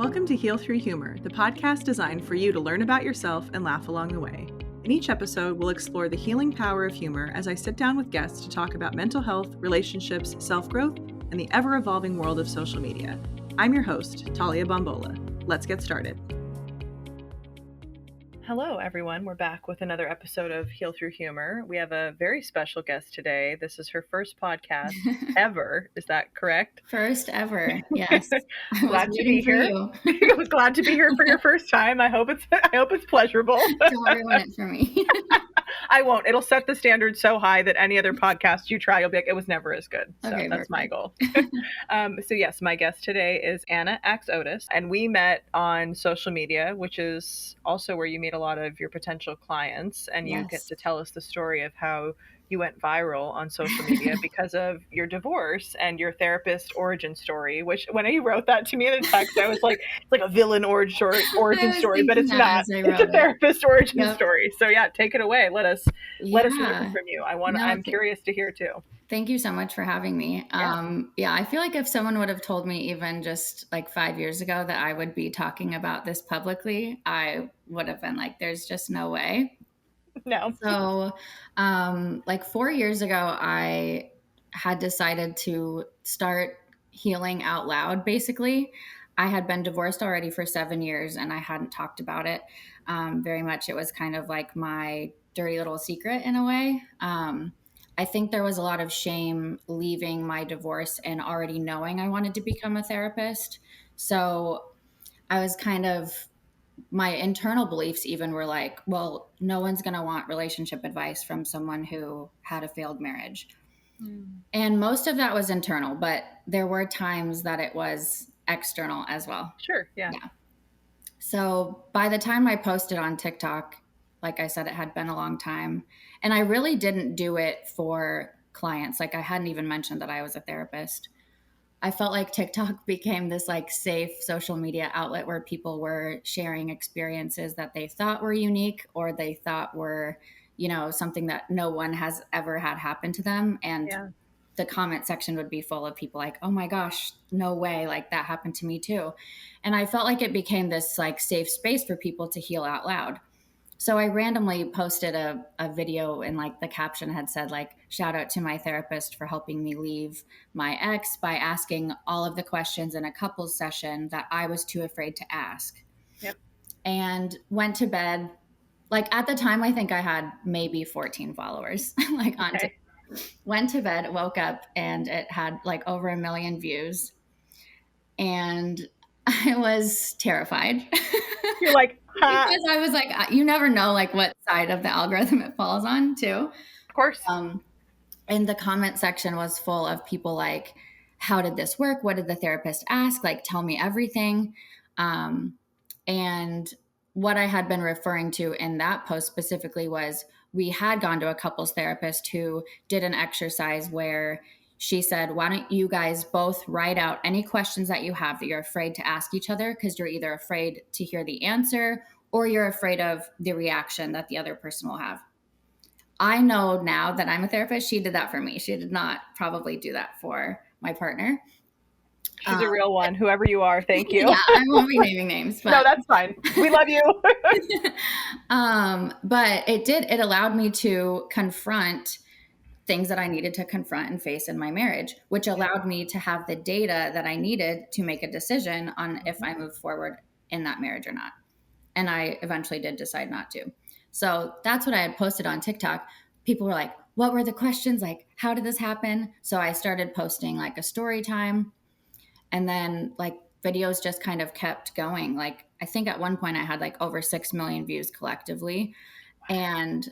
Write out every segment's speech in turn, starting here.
Welcome to Heal Through Humor, the podcast designed for you to learn about yourself and laugh along the way. In each episode, we'll explore the healing power of humor as I sit down with guests to talk about mental health, relationships, self-growth, and the ever-evolving world of social media. I'm your host, Talia Bombola. Let's get started. Hello, everyone. We're back with another episode of Heal Through Humor. We have a very special guest today. This is her first podcast ever. Is that correct? First ever. Yes. Glad to be here. I was glad to be here for your first time. I hope it's pleasurable. Don't ruin it for me. I won't. It'll set the standard so high that any other podcast you try, you'll be like, it was never as good. So Okay, that's perfect. my goal. So yes, my guest today is Anna Axotis, and we met on social media, which is also where you meet a lot of your potential clients, and you get to tell us the story of how you went viral on social media because of your divorce and your therapist origin story, which when you wrote that to me in a text, I was like, it's like a villain origin story, but it's not. It's a therapist origin story. So yeah, take it away. Let us learn from you. I'm curious to hear too. Thank you so much for having me. I feel like if someone would have told me even just like 5 years ago that I would be talking about this publicly, I would have been like, there's just no way. No. So, 4 years ago, I had decided to start healing out loud, basically. I had been divorced already for 7 years and I hadn't talked about it very much. It was kind of like my dirty little secret in a way. I think there was a lot of shame leaving my divorce and already knowing I wanted to become a therapist. So I was my internal beliefs even were like, well, no one's going to want relationship advice from someone who had a failed marriage. And most of that was internal, but there were times that it was external as well. Sure. Yeah. So by the time I posted on TikTok, like I said, it had been a long time. And I really didn't do it for clients. Like I hadn't even mentioned that I was a therapist. I felt like TikTok became this like safe social media outlet where people were sharing experiences that they thought were unique or they thought were, something that no one has ever had happen to them. And the comment section would be full of people like, oh my gosh, no way. Like that happened to me too. And I felt like it became this like safe space for people to heal out loud. So I randomly posted a video and like the caption had said like, shout out to my therapist for helping me leave my ex by asking all of the questions in a couples session that I was too afraid to ask. Yep. And went to bed. Like at the time, I think I had maybe 14 followers like on TikTok. Went to bed, woke up and it had like over 1 million views. And I was terrified. You're like, because I was like, you never know like what side of the algorithm it falls on too. Of course. And the comment section was full of people like, how did this work? What did the therapist ask? Like, tell me everything. And what I had been referring to in that post specifically was we had gone to a couples therapist who did an exercise where she said, why don't you guys both write out any questions that you have that you're afraid to ask each other because you're either afraid to hear the answer or you're afraid of the reaction that the other person will have. I know now that I'm a therapist, she did that for me. She did not probably do that for my partner. She's a real one, whoever you are. Thank you. Yeah, I won't be naming names. But... No, that's fine. We love you. But it allowed me to confront things that I needed to confront and face in my marriage, which allowed me to have the data that I needed to make a decision on if I move forward in that marriage or not. And I eventually did decide not to. So that's what I had posted on TikTok. People were like, what were the questions? Like, how did this happen? So I started posting like a story time. And then like videos just kind of kept going. Like, I think at one point I had like over 6 million views collectively. And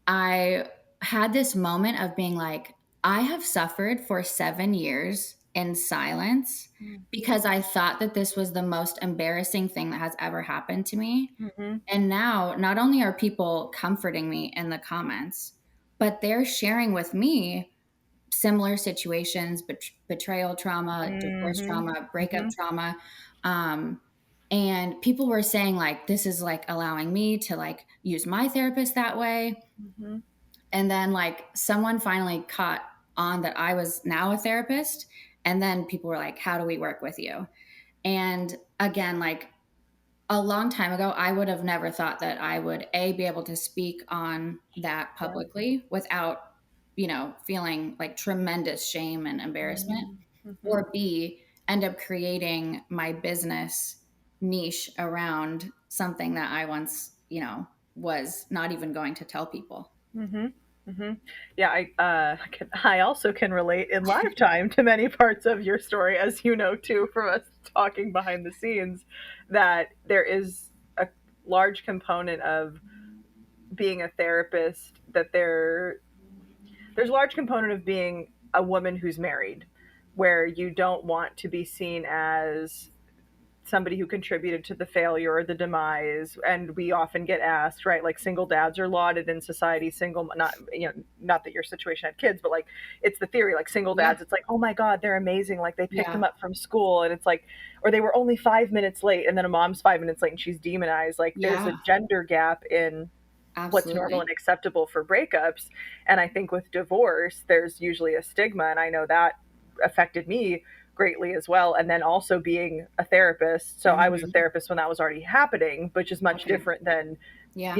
I had this moment of being like, I have suffered for 7 years in silence because I thought that this was the most embarrassing thing that has ever happened to me. Mm-hmm. And now not only are people comforting me in the comments, but they're sharing with me similar situations, betrayal trauma, divorce trauma, breakup trauma. And people were saying like, this is like allowing me to like use my therapist that way. Mm-hmm. And then like someone finally caught on that I was now a therapist. And then people were like, how do we work with you? And again, like a long time ago, I would have never thought that I would be able to speak on that Yeah. publicly without, feeling like tremendous shame and embarrassment, Mm-hmm. or B, end up creating my business niche around something that I once, was not even going to tell people. Mm-hmm. Mm-hmm. Yeah, I also can relate in lifetime to many parts of your story, as you know too, from us talking behind the scenes, that there is a large component of being a therapist, that there's a large component of being a woman who's married, where you don't want to be seen as somebody who contributed to the failure or the demise. And we often get asked, right, like single dads are lauded in society. Single, not, not that your situation had kids, but like it's the theory, like single Yeah. dads, it's like, oh my god, they're amazing, like they picked Yeah. them up from school, and it's like, or they were only 5 minutes late, and then a mom's 5 minutes late and she's demonized. Like there's a Yeah. gender gap in what's normal Absolutely. and acceptable for breakups. And I think with divorce, there's usually a stigma. And I know that affected me greatly as well. And then also being a therapist. So I was a Mhm. therapist when that was already happening, which is much Okay. different than, Yeah.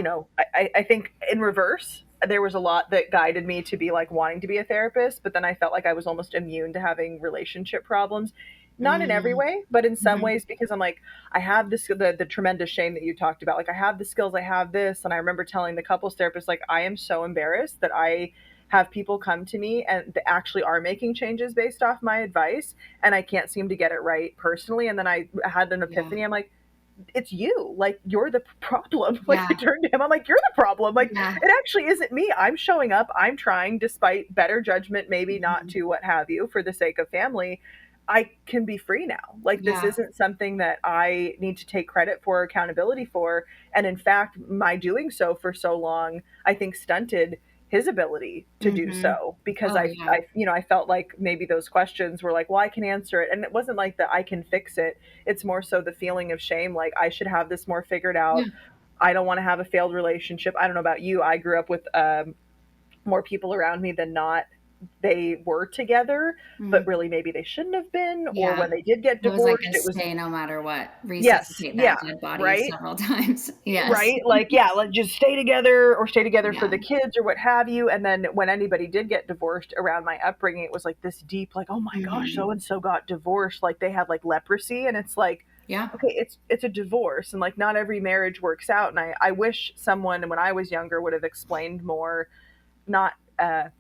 I think in reverse, there was a lot that guided me to be like wanting to be a therapist, but then I felt like I was almost immune to having relationship problems. Not in every Mm. way, but in some Mhm. ways, because I'm like, I have this, the tremendous shame that you talked about. Like, I have the skills, I have this. And I remember telling the couples therapist, like, I am so embarrassed that I have people come to me and they actually are making changes based off my advice. And I can't seem to get it right personally. And then I had an Yeah. epiphany. I'm like, it's you, like you're the problem. Like I Yeah. turned to him, I'm like, you're the problem, like Yeah. it actually isn't me. I'm showing up, I'm trying, despite better judgment, maybe not Mhm. to what have you, for the sake of family. I can be free now. Like this Yeah. isn't something that I need to take credit for, accountability for. And in fact, my doing so for so long, I think stunted his ability to do Mhm. so, because Oh, yeah. I felt like maybe those questions were like, well, I can answer it, and it wasn't like that I can fix it. It's more so the feeling of shame, like I should have this more figured Yeah. out. I don't want to have a failed relationship. I don't know about you. I grew up with more people around me than not. They were together, but Mhm. really maybe they shouldn't have been. Or Yeah. when they did get It was like divorced, a it was stay no matter what, yes, resuscitate that yeah, dead body right, several times. Yes. right. Like yeah, like just stay together or stay together for Yeah. the kids or what have you. And then when anybody did get divorced around my upbringing, it was like this deep, like, oh my gosh, so Mhm. and so got divorced, like they had like leprosy, and it's like, Yeah. okay, it's a divorce, and like not every marriage works out. And I wish someone when I was younger would have explained more, not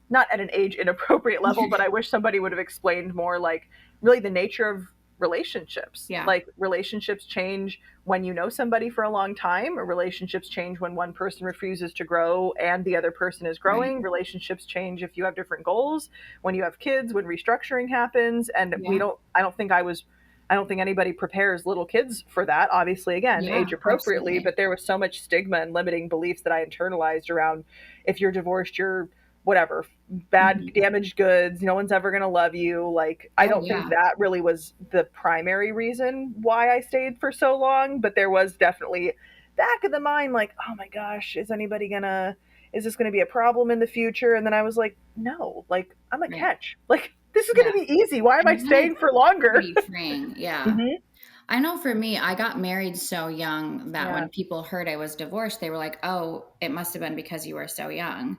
not at an age inappropriate level, but I wish somebody would have explained more, like really the nature of relationships. Yeah. Like relationships change when you know somebody for a long time, or relationships change when one person refuses to grow and the other person is Right. growing. Relationships change if you have different goals, when you have kids, when restructuring happens. And Yeah. I don't think anybody prepares little kids for that, obviously, again, Yeah, age appropriately, absolutely. but there was so much stigma and limiting beliefs that I internalized around, if you're divorced, you're whatever, bad, Mhm. damaged goods, no one's ever going to love you. Like I Oh, don't think yeah. that really was the primary reason why I stayed for so long, but there was definitely back of the mind, like, oh my gosh, is this gonna be a problem in the future? And then I was like, no, like I'm a Right. catch, like this is gonna Yeah. be easy, why am I And that is staying for longer? pretty freeing. Yeah. Hmm. I know for me, I got married so young that Yeah. when people heard I was divorced, they were like, oh, it must have been because you were so young.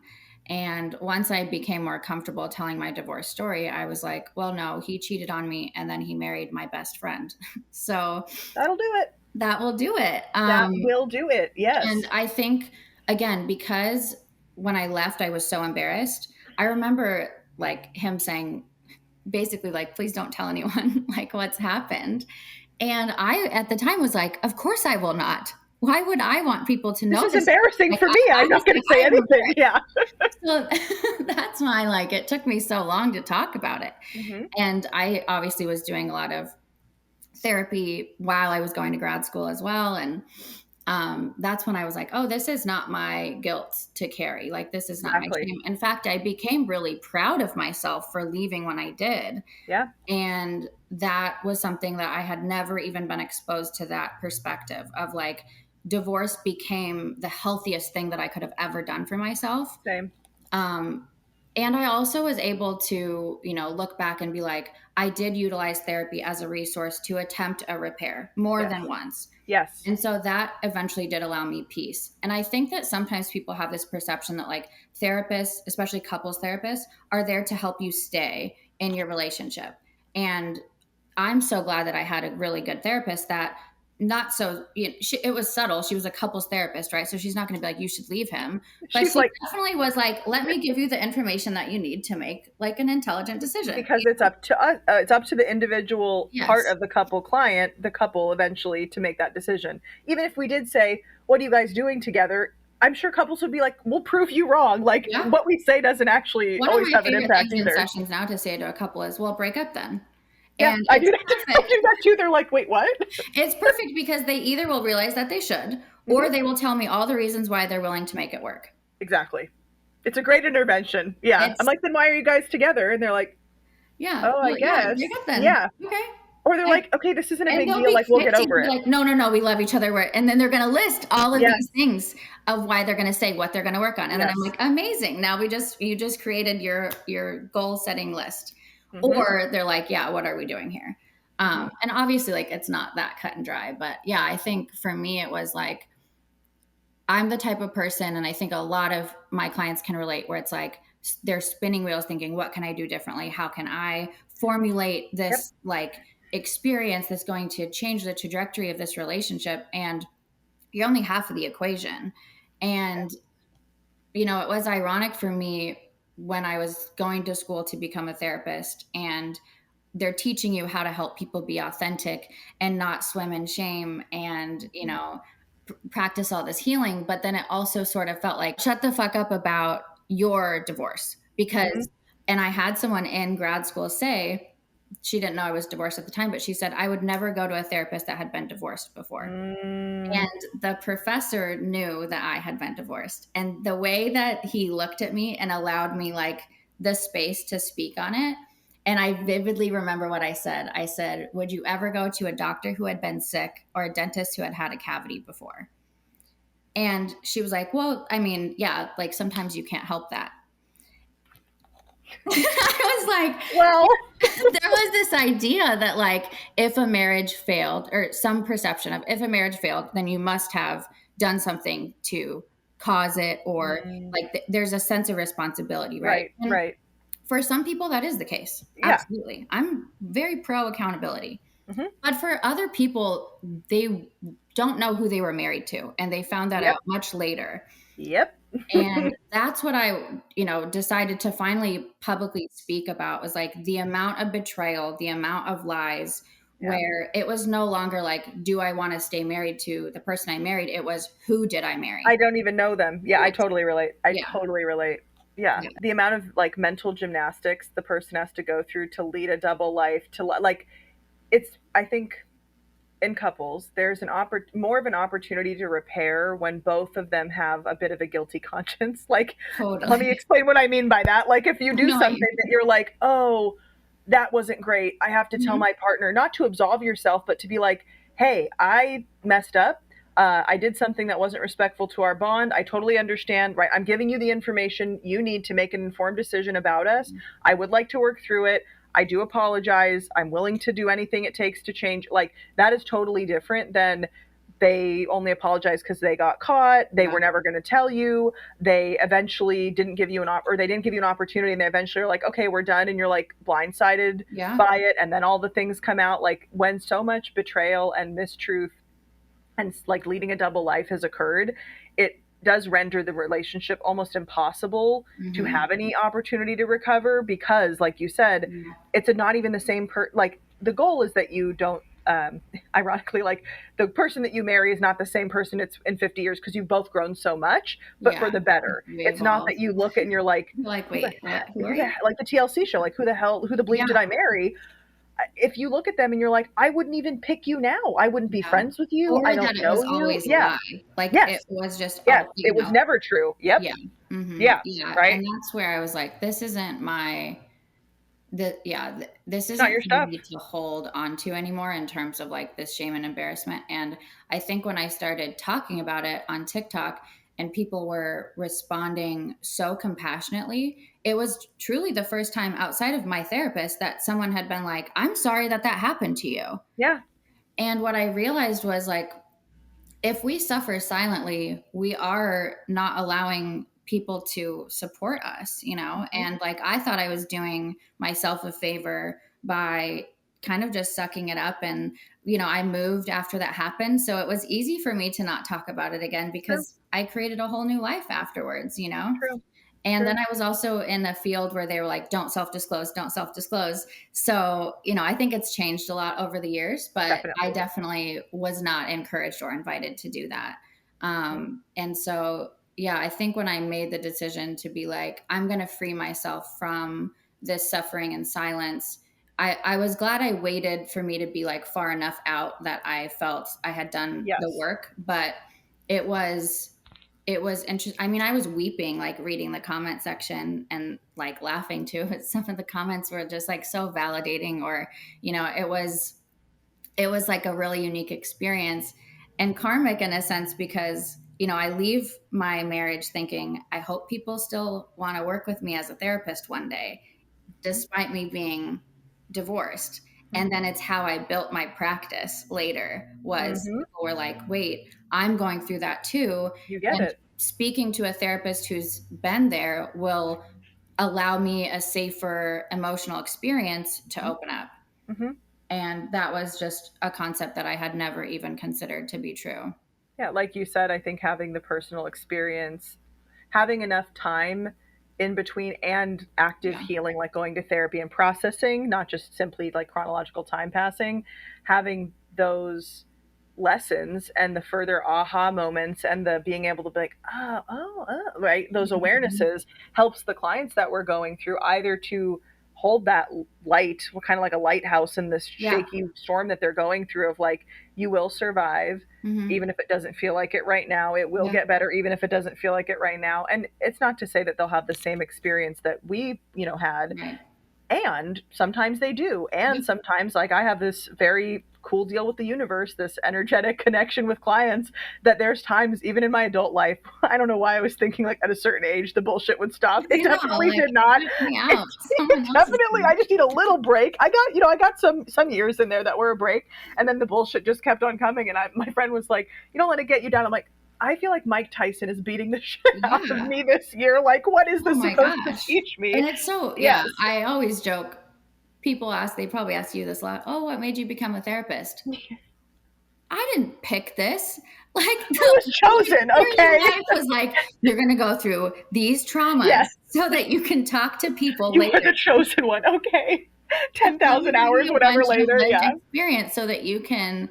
And once I became more comfortable telling my divorce story, I was like, well, no, he cheated on me and then he married my best friend. So That'll do it. that will do it. That will do it. And Yes. I think, again, because when I left, I was so embarrassed. I remember like him saying, basically, like, please don't tell anyone like what's happened. And I, at the time, was like, of course I will not. Why would I want people to This know is this? embarrassing Like, for me, I'm not obviously, gonna say I am anything. Yeah. embarrassed. So that's why, like, it took me so long to talk about it. Hmm. And I obviously was doing a lot of therapy while I was going to grad school as well. And that's when I was like, oh, this is not my guilt to carry. Like, this is not my Exactly. shame. In fact, I became really proud of myself for leaving when I did. Yeah. And that was something that I had never even been exposed to, that perspective of like, divorce became the healthiest thing that I could have ever done for myself. Same. Um, And I also was able to, look back and be like, I did utilize therapy as a resource to attempt a repair more Yes. than once. Yes. And so that eventually did allow me peace. And I think that sometimes people have this perception that like therapists, especially couples therapists, are there to help you stay in your relationship. And I'm so glad that I had a really good therapist that not so, it was subtle. She was a couples therapist, right? So she's not going to be like, you should leave him. But She's she like, definitely was like, let me give you the information that you need to make like an intelligent decision. because it's up to us, it's up to the individual part Yes. of the couple client, the couple eventually to make that decision. Even if we did say, what are you guys doing together? I'm sure couples would be like, we'll prove you wrong. Like Yeah. what we say doesn't actually One of always my have an favorite impact things in either. sessions now to say to a couple is, well, break up then. Yeah, And I it's do that. I perfect. do that too. They're like, wait, what? It's perfect because they either will realize that they should, or they will tell me all the reasons why they're willing to make it work. Exactly. It's a great intervention. Yeah. I'm like, then why are you guys together? And they're like, Yeah. oh, I Well, yeah, guess. break up then. Yeah. Okay. Or they're like, okay, this isn't a And big they'll deal. be Like, we'll quick get to over be it. like, no, we love each other. And then they're going to list all of Yeah. these things of why they're going to say what they're going to work on. And then I'm like, amazing. Now you just created your goal setting list. Or they're like, yeah, what are we doing here? And obviously like, it's not that cut and dry, but yeah, I think for me, it was like, I'm the type of person, and I think a lot of my clients can relate, where it's like they're spinning wheels thinking, what can I do differently? How can I formulate this like experience that's going to change the trajectory of this relationship? And you're only half of the equation. And, it was ironic for me when I was going to school to become a therapist, and they're teaching you how to help people be authentic and not swim in shame and, practice all this healing. But then it also sort of felt like, shut the fuck up about your divorce. Because, and I had someone in grad school say, she didn't know I was divorced at the time, but she said, I would never go to a therapist that had been divorced before. And the professor knew that I had been divorced. And the way that he looked at me and allowed me like the space to speak on it. And I vividly remember what I said. I said, would you ever go to a doctor who had been sick or a dentist who had had a cavity before? And she was like, well, I mean, yeah, like sometimes you can't help that. I was like, well, there was this idea that like if a marriage failed, or some perception of if a marriage failed, then you must have done something to cause it, or like there's a sense of responsibility, right? Right. For some people, that is the case. Yeah. Absolutely. I'm very pro accountability. But for other people, they don't know who they were married to, and they found that out much later. Yep. And that's what I, decided to finally publicly speak about, was like the amount of betrayal, the amount of lies, where it was no longer like, do I want to stay married to the person I married? It was, who did I marry? I don't even know them. Yeah, I totally relate. Totally relate. Yeah. The amount of like mental gymnastics the person has to go through to lead a double life, to like, it's, I think in couples, there's more of an opportunity to repair when both of them have a bit of a guilty conscience. Like, let me explain what I mean by that. Like, if you do something that you're like, oh, that wasn't great, I have to tell my partner, not to absolve yourself, but to be like, hey, I messed up. I did something that wasn't respectful to our bond. I totally understand, right? I'm giving you the information you need to make an informed decision about us. I would like to work through it. I do apologize. I'm willing to do anything it takes to change. Like, that is totally different than they only apologize because they got caught. They were never going to tell you. They eventually didn't give you or they didn't give you an opportunity, and they eventually are like, okay, we're done. And you're like blindsided by it. And then all the things come out. Like, when so much betrayal and mistruth and like leading a double life has occurred, it does render the relationship almost impossible to have any opportunity to recover, because like you said, it's not even the same like the goal is that you don't ironically, like the person that you marry is not the same person it's in 50 years, because you've both grown so much, but for the better. It's not that you look and you're like wait, like the TLC show, like who the bleep did I marry? If you look at them and you're like, I wouldn't even pick you now. I wouldn't be friends with you. Or I don't that know it was you. always a lie. Like it was just it was never true. Yep. Yeah. Right. And that's where I was like, this isn't my this isn't not your stuff to hold on to anymore, in terms of like this shame and embarrassment. And I think when I started talking about it on TikTok and people were responding so compassionately. It was truly the first time outside of my therapist that someone had been like, I'm sorry that that happened to you. Yeah. And what I realized was like, if we suffer silently, we are not allowing people to support us, you know? Mm-hmm. And like, I thought I was doing myself a favor by kind of just sucking it up. And, you know, I moved after that happened. So it was easy for me to not talk about it again True. because I created a whole new life afterwards, you know? True. And True. then I was also in a field where they were like, don't self disclose, don't self disclose. So, you know, I think it's changed a lot over the years, but I Definitely. definitely was not encouraged or invited to do that. Mm-hmm. And so, yeah, I think when I made the decision to be like, I'm going to free myself from this suffering and silence, I was glad I waited for me to be like far enough out that I felt I had done the Yes. work, but it was interesting. I mean, I was weeping, like reading the comment section and like laughing too. Some of the comments were just like so validating, or, you know, it was like a really unique experience and karmic in a sense, because, you know, I leave my marriage thinking, I hope people still want to work with me as a therapist one day, despite me being divorced. And then it's how I built my practice later was Mm-hmm. people were like, wait, I'm going through that too. You get And it. speaking to a therapist who's been there will allow me a safer emotional experience to open up. Mm-hmm. And that was just a concept that I had never even considered to be true. Yeah, like you said, I think having the personal experience, having enough time in between and active Yeah. healing, like going to therapy and processing, not just simply like chronological time passing, having those lessons and the further aha moments and the being able to be like, right, those Mhm. awarenesses helps the clients that we're going through either to hold that light, kind of like a lighthouse in this Yeah. shaky storm that they're going through, of like, you will survive Hmm. even if it doesn't feel like it right now. It will Yeah. get better even if it doesn't feel like it right now. And it's not to say that they'll have the same experience that we, had, Right. and sometimes they do. And Yeah. sometimes, like, I have this very cool deal with the universe, this energetic connection with clients, that there's times, even in my adult life, I don't know why I was thinking like at a certain age the bullshit would stop. It I know, definitely like, did not. check me It, out. it Someone else is definitely, doing I just need a little break. I got some years in there that were a break, and then the bullshit just kept on coming. And my friend was like, "You don't let it get you down." I'm like, I feel like Mike Tyson is beating the shit it. out of Yeah. me this year. Like, what is Oh this my supposed to gosh. teach me? And it's so, yeah, Yes. I always joke. People ask, they probably ask you this a lot. Oh, what made you become a therapist? I didn't pick this. Like, I was chosen. literally Okay. life was like, you're going to go through these traumas Yes. so that you can talk to people You later. are the chosen one. Okay. Let me 10,000 give hours, you a whatever bunch of later. lived Yeah. experience so that you're going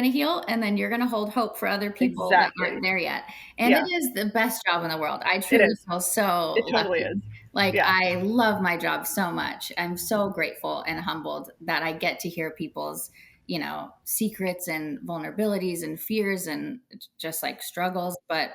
to heal, and then you're going to hold hope for other people that aren't Exactly. there yet. And it Yeah. is the best job in the world. I It truly is. feel so It totally lucky. is. Like, Yeah. I love my job so much. I'm so grateful and humbled that I get to hear people's, you know, secrets and vulnerabilities and fears and just like struggles. But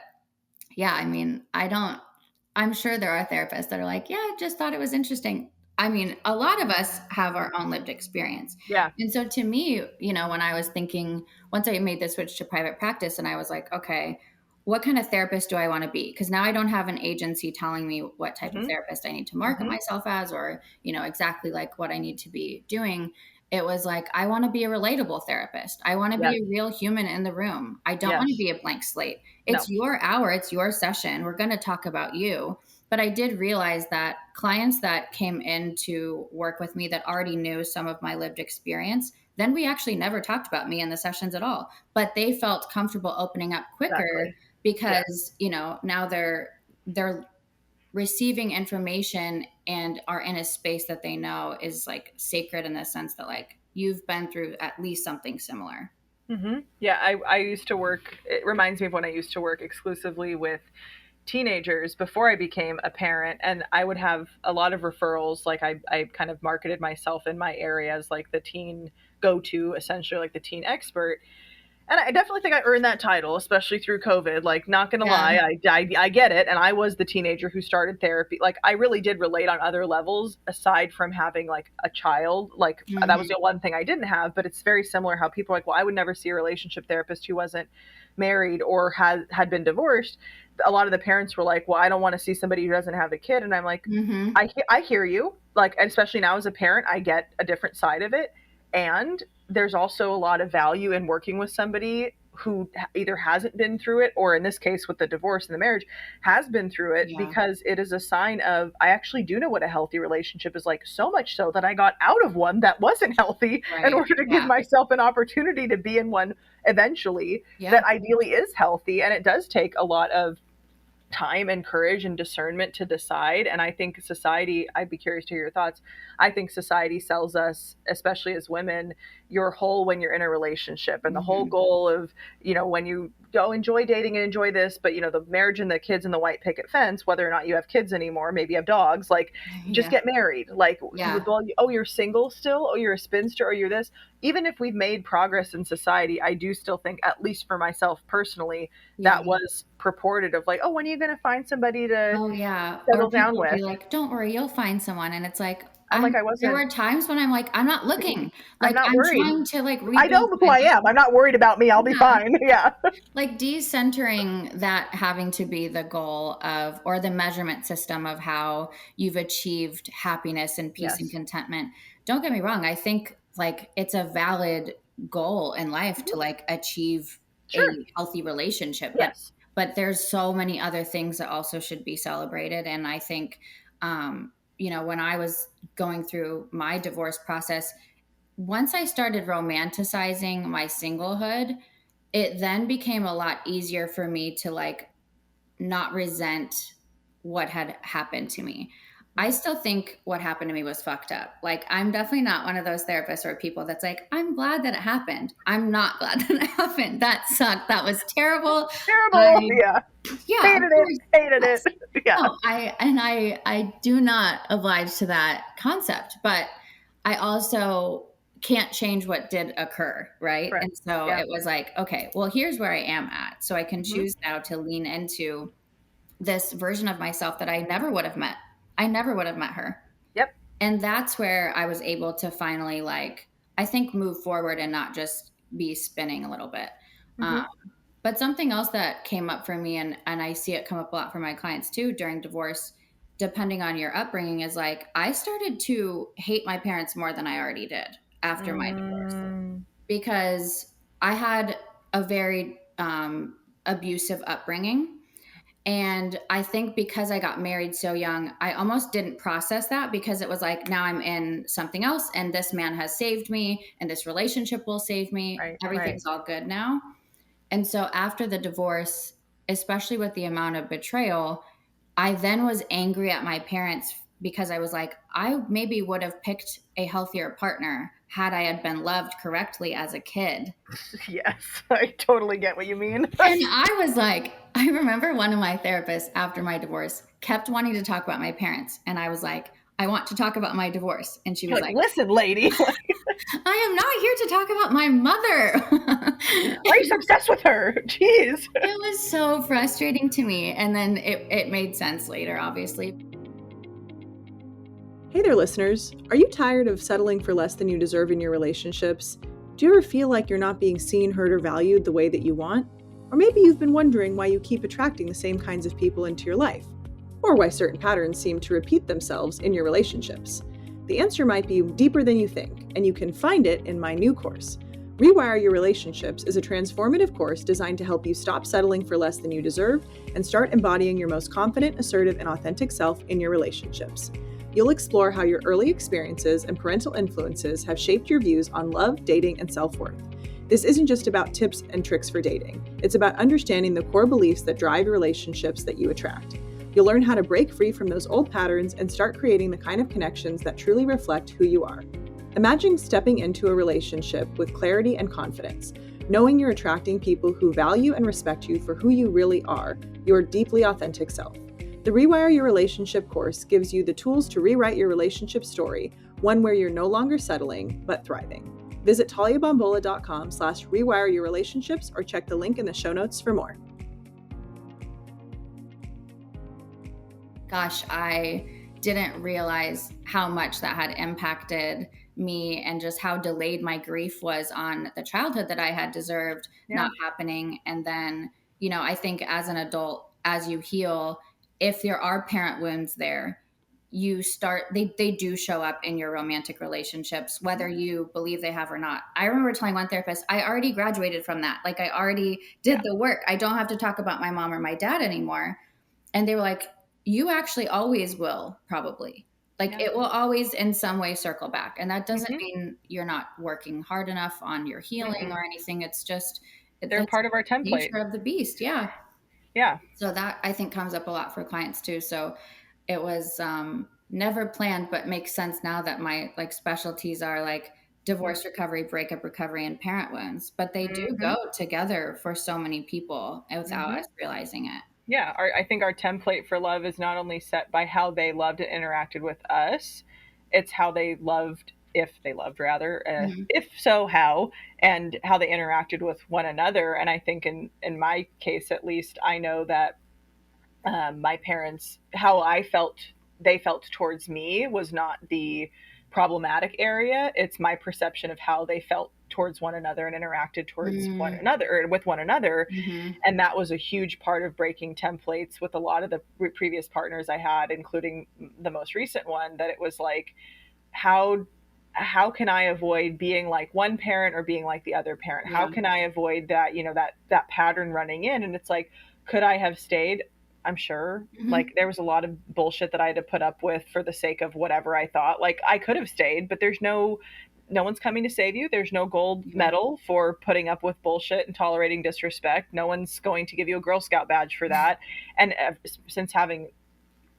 yeah, I mean, I'm sure there are therapists that are like, yeah, I just thought it was interesting. I mean, a lot of us have our own lived experience. Yeah. And so to me, you know, when I was thinking, once I made the switch to private practice, and I was like, okay, what kind of therapist do I want to be? Because now I don't have an agency telling me what type of Hmm. therapist I need to market Hmm. myself as, or, you know, exactly like what I need to be doing. It was like, I want to be a relatable therapist. I want to be Yes. a real human in the room. I don't want to Yes. be a blank slate. No. It's your hour, it's your session. We're going to talk about you. But I did realize that clients that came in to work with me that already knew some of my lived experience, then we actually never talked about me in the sessions at all. But they felt comfortable opening up quicker Exactly. Yeah. because, you know, now they're receiving information and are in a space that they know is like sacred, in the sense that like you've been through at least something similar. Yeah. I used to work, it reminds me of when I used to work exclusively with teenagers before I became a parent, and I would have a lot of referrals. Like, I kind of marketed myself in my area as like the teen go-to, essentially like the teen expert. And I definitely think I earned that title, especially through COVID. Like, not gonna Yeah. lie, I get it. And I was the teenager who started therapy. Like, I really did relate on other levels aside from having like a child. Like, that was Hmm. the one thing I didn't have. But it's very similar how people are like, well, I would never see a relationship therapist who wasn't married or had been divorced, a lot of the parents were like, well, I don't want to see somebody who doesn't have a kid. And I'm like, I hear you. Like, especially now as a parent, I get a different side of it. And there's also a lot of value in working with somebody who either hasn't been through it, or in this case with the divorce and the marriage, has been through it, because it is a sign of, I actually do know what a healthy relationship is like, so much so that I got out of one that wasn't healthy in order to give myself an opportunity to be in one eventually that ideally is healthy. And it does take a lot of time and courage and discernment to decide. And I think society, I'd be curious to hear your thoughts. I think society sells us, especially as women, you're whole when you're in a relationship. And the whole goal of, when you go enjoy dating and enjoy this, but the marriage and the kids and the white picket fence, whether or not you have kids anymore, maybe you have dogs, like just get married. Like, oh, you're single still? Oh, you're a spinster? Oh, you're this. Even if we've made progress in society, I do still think, at least for myself personally, that was purported of like, oh, when are you going to find somebody to settle down with? Like, don't worry, you'll find someone. And it's like, there were times when I'm like, I'm not looking. Like, I'm not worried. Trying to like, I know who I am. I'm not worried about me. I'll be fine. Yeah. Like decentering that having to be the goal of, or the measurement system of how you've achieved happiness and peace and contentment. Don't get me wrong. I think like it's a valid goal in life to like achieve a healthy relationship. But there's so many other things that also should be celebrated. And I think, when I was going through my divorce process, once I started romanticizing my singlehood, it then became a lot easier for me to like not resent what had happened to me. I still think what happened to me was fucked up. Like, I'm definitely not one of those therapists or people that's like, I'm glad that it happened. I'm not glad that it happened. That sucked. That was terrible. Yeah. Hated it. Yeah. No, I do not oblige to that concept, but I also can't change what did occur. Right. And so it was like, okay, well, here's where I am at. So I can choose now to lean into this version of myself that I never would have met. I never would have met her. Yep. And that's where I was able to finally, like, I think move forward and not just be spinning a little bit. But something else that came up for me, and I see it come up a lot for my clients too during divorce, depending on your upbringing, is like, I started to hate my parents more than I already did after my divorce, because I had a very abusive upbringing. And I think because I got married so young, I almost didn't process that, because it was like, now I'm in something else and this man has saved me and this relationship will save me. Everything's all good now. And so after the divorce, especially with the amount of betrayal, I then was angry at my parents, because I was like, I maybe would have picked a healthier partner had I had been loved correctly as a kid. Yes, I totally get what you mean. And I was like, I remember one of my therapists after my divorce kept wanting to talk about my parents. And I was like, I want to talk about my divorce. And she was like, listen, lady, I am not here to talk about my mother. Why are you so obsessed with her? Jeez. It was so frustrating to me. And then it made sense later, obviously. Hey there, listeners. Are you tired of settling for less than you deserve in your relationships? Do you ever feel like you're not being seen, heard, or valued the way that you want? Or maybe you've been wondering why you keep attracting the same kinds of people into your life, or why certain patterns seem to repeat themselves in your relationships. The answer might be deeper than you think, and you can find it in my new course. Rewire Your Relationships is a transformative course designed to help you stop settling for less than you deserve and start embodying your most confident, assertive, and authentic self in your relationships. You'll explore how your early experiences and parental influences have shaped your views on love, dating, and self-worth. This isn't just about tips and tricks for dating. It's about understanding the core beliefs that drive your relationships that you attract. You'll learn how to break free from those old patterns and start creating the kind of connections that truly reflect who you are. Imagine stepping into a relationship with clarity and confidence, knowing you're attracting people who value and respect you for who you really are, your deeply authentic self. The Rewire Your Relationship course gives you the tools to rewrite your relationship story, one where you're no longer settling, but thriving. Visit taliabombola.com/rewireyourrelationships or check the link in the show notes for more. Gosh, I didn't realize how much that had impacted me and just how delayed my grief was on the childhood that I had deserved not happening. And then, you know, I think as an adult, as you heal, if there are parent wounds there, you start, they do show up in your romantic relationships, whether you believe they have or not. I remember telling one therapist, I already graduated from that. Like, I already did the work. I don't have to talk about my mom or my dad anymore. And they were like, you actually always will, probably. Like, it will always in some way circle back. And that doesn't mean you're not working hard enough on your healing or anything. It's just, they're part of our template. Nature of the beast. Yeah. Yeah. So that, I think, comes up a lot for clients too. So it was never planned, but makes sense now that my like specialties are like divorce recovery, breakup recovery, and parent wounds. But they do go together for so many people without us realizing it. Yeah, I think our template for love is not only set by how they loved and interacted with us, it's how they loved, if they loved rather, if so, how, and how they interacted with one another. And I think in my case, at least, I know that my parents, how they felt towards me was not the problematic area. It's my perception of how they felt towards one another and interacted towards one another or with one another. And that was a huge part of breaking templates with a lot of the previous partners I had, including the most recent one, that it was like, how can I avoid being like one parent or being like the other parent? How can I avoid that, you know, that pattern running in? And it's like, could I have stayed? I'm sure. Like, there was a lot of bullshit that I had to put up with for the sake of whatever I thought. Like, I could have stayed, but there's no one's coming to save you. There's no gold medal for putting up with bullshit and tolerating disrespect. No one's going to give you a Girl Scout badge for that. And since having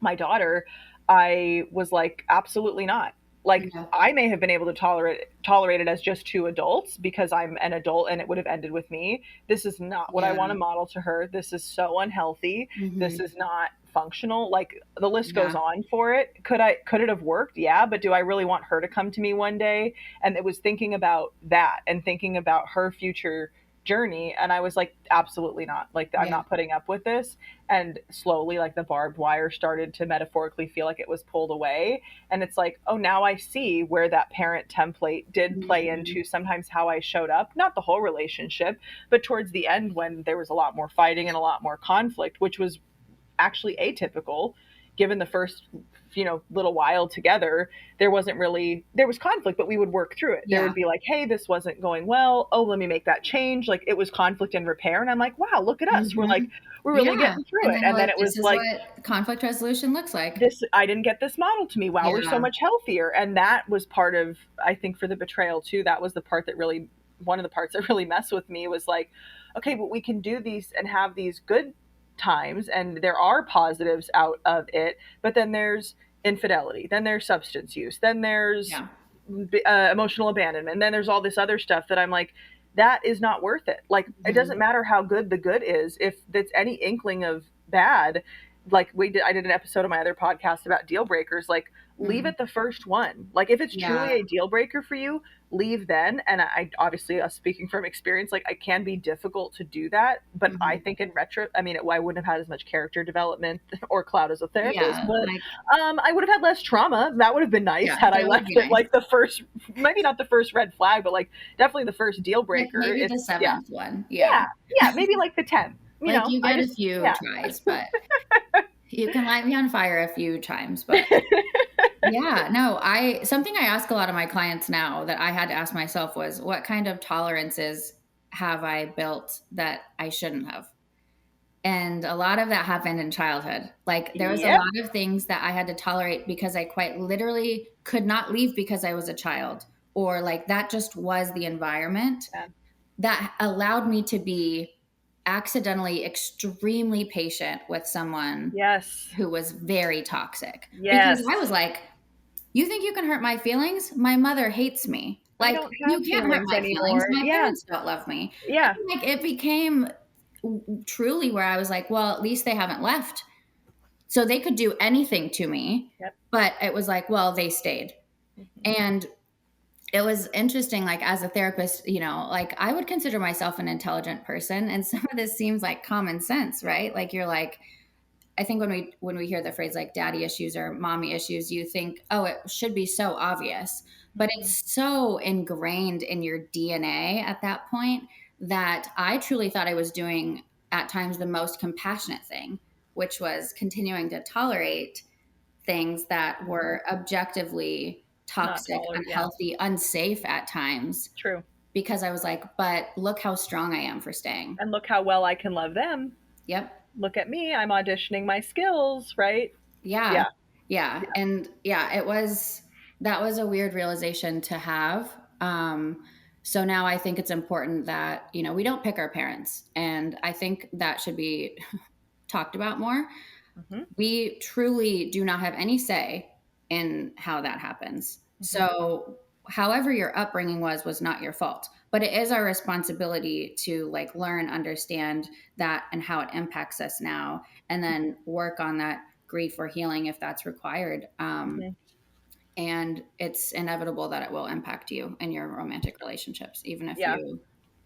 my daughter, I was like, absolutely not. Like, I may have been able to tolerate it as just two adults because I'm an adult and it would have ended with me. This is not what I want to model to her. This is so unhealthy. This is not functional. Like, the list goes on for it. Could it have worked? Yeah. But do I really want her to come to me one day? And it was thinking about that and thinking about her future journey, and I was like, absolutely not. Like, I'm not putting up with this. And slowly, like, the barbed wire started to metaphorically feel like it was pulled away, and it's like, oh, now I see where that parent template did play into sometimes how I showed up, not the whole relationship, but towards the end when there was a lot more fighting and a lot more conflict, which was actually atypical given the first, you know, little while together. There was conflict, but we would work through it. There would be like, hey, this wasn't going well. Oh, let me make that change. Like, it was conflict and repair. And I'm like, wow, look at us. We're really getting through it. And then it was like, what conflict resolution looks like. I didn't get this model to me. Wow, we're so much healthier. And that was part of, I think, for the betrayal too, that was the part that really, one of the parts that really messed with me was like, okay, but we can do these and have these good times, and there are positives out of it, but then there's infidelity, then there's substance use, then there's emotional abandonment, and then there's all this other stuff that I'm like, that is not worth it. Like, it doesn't matter how good the good is, if it's any inkling of bad. Like, I did an episode of my other podcast about deal breakers. Like, leave it the first one. Like, if it's truly a deal breaker for you, leave then. And I obviously, speaking from experience, like, it can be difficult to do that, but I think in retro, I mean, I wouldn't have had as much character development or clout as a therapist, but like, I would have had less trauma. That would have been nice had I left it like the first, maybe not the first red flag, but like definitely the first deal breaker. Maybe the seventh one. Maybe like the 10th. You get a few tries, but you can light me on fire a few times. But something I ask a lot of my clients now that I had to ask myself was, what kind of tolerances have I built that I shouldn't have? And a lot of that happened in childhood. Like, there was a lot of things that I had to tolerate because I quite literally could not leave because I was a child, or like, that just was the environment that allowed me to be accidentally extremely patient with someone who was very toxic. Because I was like, you think you can hurt my feelings? My mother hates me. Like, you can't hurt my feelings. My parents don't love me. Like, it became truly where I was like, well, at least they haven't left. So they could do anything to me. But it was like, well, they stayed. And it was interesting, like, as a therapist, you know, like, I would consider myself an intelligent person, and some of this seems like common sense, right? Like, you're like, I think when we hear the phrase like daddy issues or mommy issues, you think, oh, it should be so obvious, but it's so ingrained in your DNA at that point that I truly thought I was doing at times the most compassionate thing, which was continuing to tolerate things that were objectively toxic, unhealthy, unsafe at times. True. Because I was like, but look how strong I am for staying. And look how well I can love them. Yep. Look at me. I'm auditioning my skills, right? Yeah. And that was a weird realization to have. So now I think it's important that, we don't pick our parents. And I think that should be talked about more. Mm-hmm. We truly do not have any say in how that happens. Mm-hmm. So however your upbringing was not your fault, but it is our responsibility to like learn, understand that and how it impacts us now, and then work on that grief or healing if that's required. Mm-hmm. And it's inevitable that it will impact you in your romantic relationships, even if you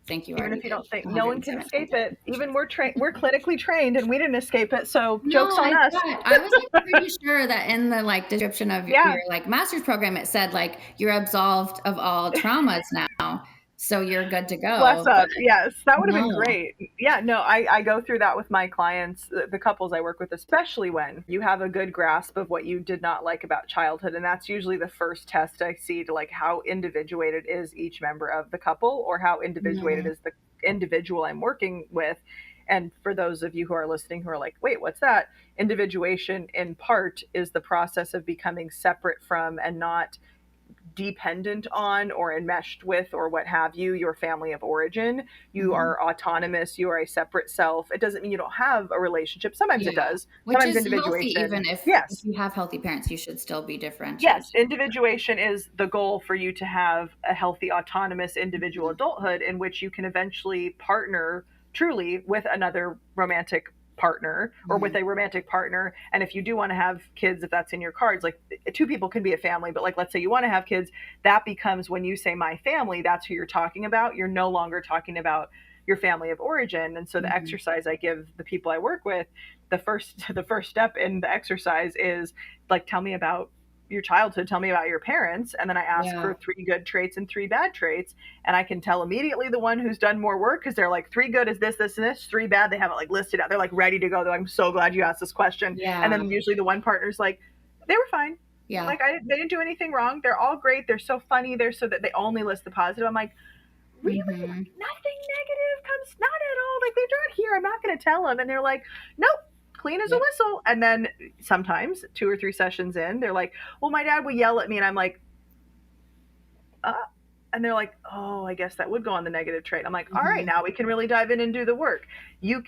think you are. Even if you don't think, no one can escape it. Even we're clinically trained, and we didn't escape it. So joke's on us. I was like pretty sure that in the like description of your like master's program, it said like you're absolved of all traumas now. So you're good to go. Bless up. Yes, that would have been great. Yeah, no, I go through that with my clients, the couples I work with, especially when you have a good grasp of what you did not like about childhood. And that's usually the first test I see to like how individuated is each member of the couple, or how individuated is the individual I'm working with. And for those of you who are listening who are like, wait, what's that? Individuation in part is the process of becoming separate from and not dependent on or enmeshed with or what have you, your family of origin. You are autonomous. You are a separate self. It doesn't mean you don't have a relationship. Sometimes it does. Which Sometimes is healthy, even if you have healthy parents, you should still be different. Yes, individuation is the goal for you to have a healthy, autonomous individual adulthood in which you can eventually partner truly with another romantic partner or with a romantic partner. And if you do want to have kids, if that's in your cards, like two people can be a family, but like, let's say you want to have kids, that becomes, when you say my family, that's who you're talking about. You're no longer talking about your family of origin. And so the exercise I give the people I work with, the first step in the exercise is like, tell me about your childhood, tell me about your parents. And then I ask for 3 good traits and 3 bad traits. And I can tell immediately the one who's done more work, because they're like, 3 good is this, this, and this, 3 bad, they have it like listed out. They're like ready to go. They're like, I'm so glad you asked this question. And then usually the one partner's like, they were fine. Like they didn't do anything wrong. They're all great. They're so funny. They're so that they only list the positive. I'm like, really? Like, nothing negative comes, not at all. Like, they're not here. I'm not going to tell them. And they're like, nope. Clean as a whistle. And then sometimes 2 or 3 sessions in, they're like, well, my dad would yell at me. And I'm like, and they're like, oh, I guess that would go on the negative trait. I'm like, all right, now we can really dive in and do the work. You,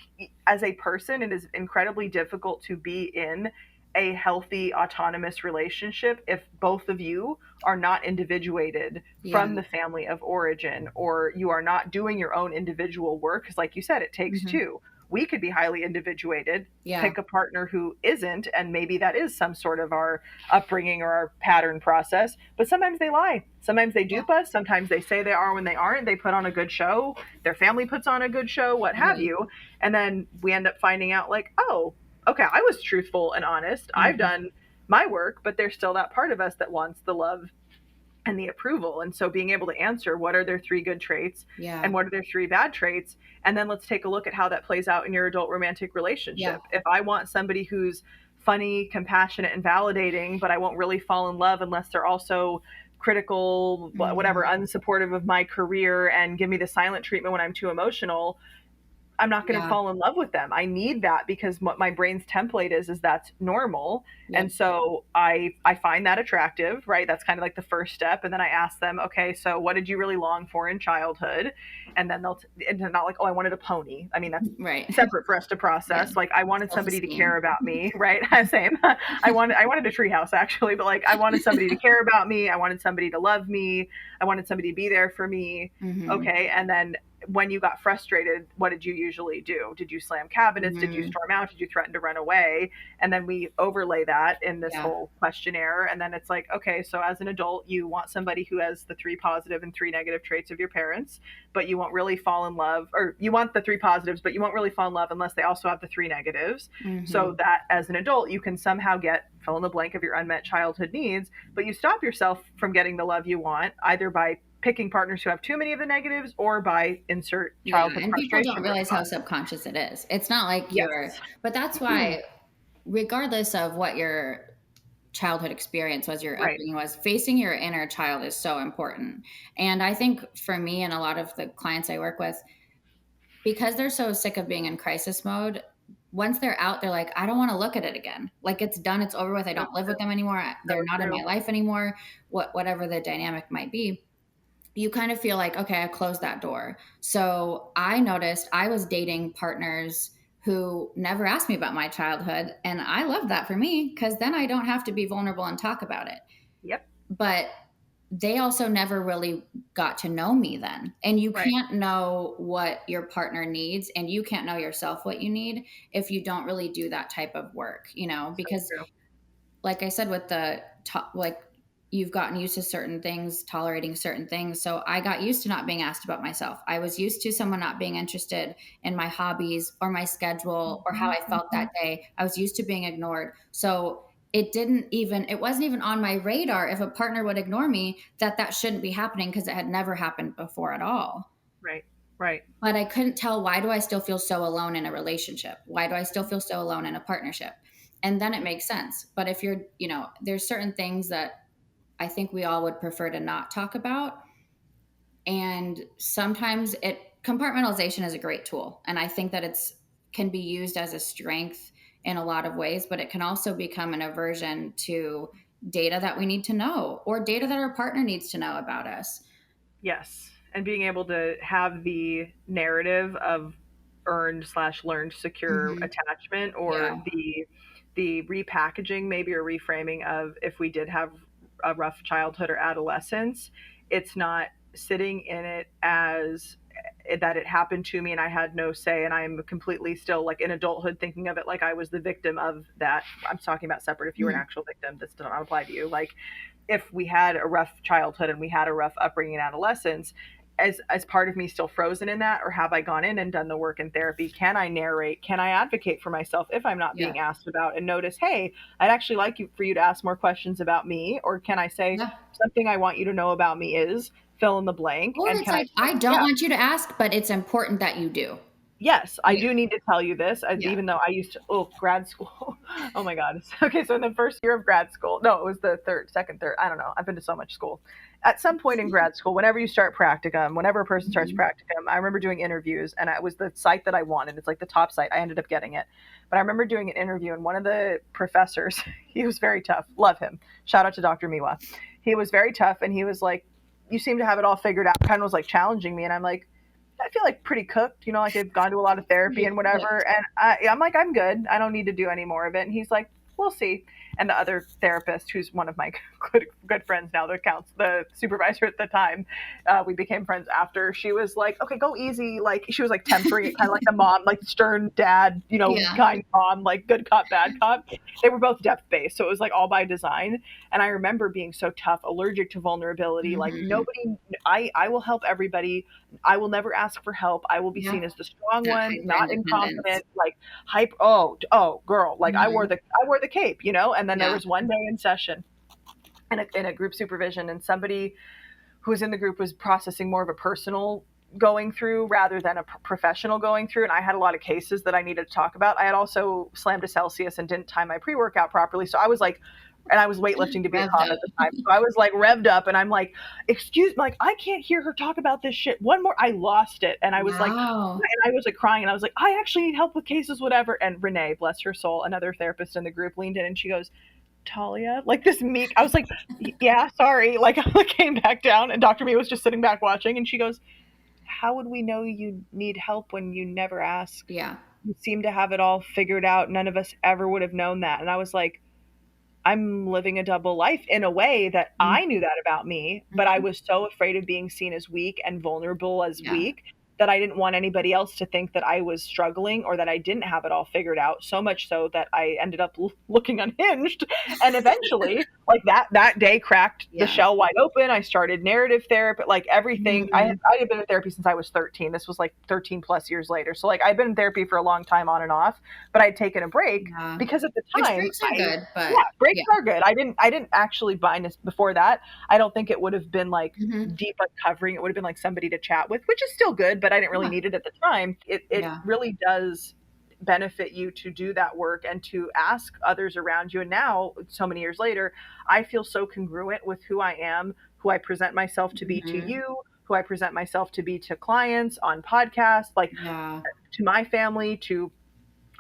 as a person, it is incredibly difficult to be in a healthy, autonomous relationship if both of you are not individuated from the family of origin, or you are not doing your own individual work. Because like you said, it takes 2. We could be highly individuated, pick a partner who isn't, and maybe that is some sort of our upbringing or our pattern process. But sometimes they lie. Sometimes they dupe us. Sometimes they say they are when they aren't. They put on a good show. Their family puts on a good show, what have you. And then we end up finding out like, oh, okay, I was truthful and honest. I've done my work, but there's still that part of us that wants the love and the approval. And so being able to answer what are their 3 good traits and what are their 3 bad traits. And then let's take a look at how that plays out in your adult romantic relationship. If I want somebody who's funny, compassionate, and validating, but I won't really fall in love unless they're also critical, whatever, unsupportive of my career and give me the silent treatment when I'm too emotional, I'm not going to fall in love with them. I need that because what my brain's template is that's normal. And so I find that attractive, right? That's kind of like the first step. And then I ask them, okay, so what did you really long for in childhood? And then it's not like, oh, I wanted a pony. I mean, that's separate for us to process. Like I wanted somebody to care about me, right? Same. I wanted a treehouse actually, but like I wanted somebody to care about me. I wanted somebody to love me. I wanted somebody to be there for me. Okay. And then when you got frustrated, what did you usually do? Did you slam cabinets? Did you Mm-hmm. storm out? Did you threaten to run away? And then we overlay that in this Yeah. whole questionnaire. And then it's like, okay, so as an adult, you want somebody who has the 3 positive and 3 negative traits of your parents, but you won't really fall in love, or you want the 3 positives, but you won't really fall in love unless they also have the 3 negatives. Mm-hmm. So that as an adult, you can somehow get fill in the blank of your unmet childhood needs, but you stop yourself from getting the love you want either by picking partners who have too many of the negatives or by insert childhood And people don't frustration realize how response. subconscious it is. It's not like Yes. but that's why, regardless of what your childhood experience was, your Right. upbringing was, facing your inner child is so important. And I think for me and a lot of the clients I work with, because they're so sick of being in crisis mode, once they're out, they're like, I don't want to look at it again. Like, it's done, it's over with. I So don't live with true. them anymore. So They're not in true. my life anymore. Whatever the dynamic might be, you kind of feel like, okay, I closed that door. So I noticed I was dating partners who never asked me about my childhood. And I love that for me, because then I don't have to be vulnerable and talk about it. Yep. But they also never really got to know me then. And you Right. can't know what your partner needs, and you can't know yourself what you need if you don't really do that type of work, So because true. like I said, with the like, you've gotten used to certain things, tolerating certain things. So I got used to not being asked about myself. I was used to someone not being interested in my hobbies or my schedule or how I felt that day. I was used to being ignored. So it wasn't even on my radar, if a partner would ignore me, that shouldn't be happening, because it had never happened before at all. Right. Right. But I couldn't tell, why do I still feel so alone in a relationship? Why do I still feel so alone in a partnership? And then it makes sense. But if you're, there's certain things that I think we all would prefer to not talk about. And sometimes compartmentalization is a great tool. And I think that can be used as a strength in a lot of ways, but it can also become an aversion to data that we need to know, or data that our partner needs to know about us. Yes. And being able to have the narrative of earned/learned secure Mm-hmm. attachment, or Yeah. the repackaging, maybe, or reframing of, if we did have a rough childhood or adolescence, it's not sitting in it as that it happened to me and I had no say, and I'm completely still, like, in adulthood, thinking of it like I was the victim of that. I'm talking about separate. If you were an Mm-hmm. actual victim, this does not apply to you. Like, if we had a rough childhood and we had a rough upbringing in adolescence, as part of me still frozen in that, or have I gone in and done the work in therapy? Can I narrate? Can I advocate for myself if I'm not Yeah. being asked about, and notice, hey, I'd actually like for you to ask more questions about me? Or can I say, Yeah. something I want you to know about me is fill in the blank? Or And it's can I like, say, I don't yeah, want you to ask, but it's important that you do. yes, I Yeah. do need to tell you this, Yeah. even though I used to, grad school. Oh my God. Okay, so in the first year of grad school, no, it was the second, third, I don't know. I've been to so much school. At some point in grad school, whenever you start practicum, whenever a person starts Mm-hmm. practicum, I remember doing interviews, and it was the site that I wanted. It's like the top site. I ended up getting it. But I remember doing an interview, and one of the professors, he was very tough. Love him. Shout out to Dr. Miwa. He was very tough, and he was like, you seem to have it all figured out, kind of was like challenging me. And I'm like, I feel like pretty cooked, like I've gone to a lot of therapy and whatever. And I'm like, I'm good. I don't need to do any more of it. And he's like, we'll see. And the other therapist, who's one of my good friends now, the supervisor at the time, we became friends after. She was like, okay, go easy. Like, she was like tempering it, kind of like the mom, like stern dad, Yeah. kind mom, like good cop, bad cop. They were both depth based, so it was like all by design. And I remember being so tough, allergic to vulnerability. Like, Mm-hmm. nobody, I will help everybody. I will never ask for help. I will be Yeah. seen as the strong That one, hyper not independence. incompetent, like hype. Oh, girl. Like, I wore Mm-hmm. the cape, And then there Yeah. was one day in session, in a group supervision, and somebody who was in the group was processing more of a personal going through rather than a professional going through. And I had a lot of cases that I needed to talk about. I had also slammed a Celsius and didn't time my pre-workout properly. So I was like, and I was weightlifting to be a Revved cop up. at the time. So I was like revved up, and I'm like, excuse me, like, I can't hear her talk about this shit. One more, I lost it. And I was like, Wow. and I was like crying, and I was like, I actually need help with cases, whatever. And Renee, bless her soul, another therapist in the group, leaned in and she goes, Talia, like this meek. I was like, yeah, sorry. Like, I came back down, and Dr. Me was just sitting back watching, and she goes, how would we know you need help when you never asked? Yeah. You seem to have it all figured out. None of us ever would have known that. And I was like, I'm living a double life in a way that Mm-hmm. I knew that about me, but I was so afraid of being seen as weak and vulnerable as Yeah. weak that I didn't want anybody else to think that I was struggling or that I didn't have it all figured out, so much so that I ended up looking unhinged. And eventually, like that day cracked the shell wide open. I started narrative therapy, like everything. I had been in therapy since I was 13. This was like 13 plus years later. So like I've been in therapy for a long time on and off, but I'd taken a break because at the time, breaks are good, but breaks are good. I didn't actually bind this before that. I don't think it would have been like deep uncovering. It would have been like somebody to chat with, which is still good, but I didn't really need it at the time. It really does benefit you to do that work and to ask others around you. And now, so many years later, I feel so congruent with who I am, who I present myself to be to you, who I present myself to be to clients on podcasts, like to my family, to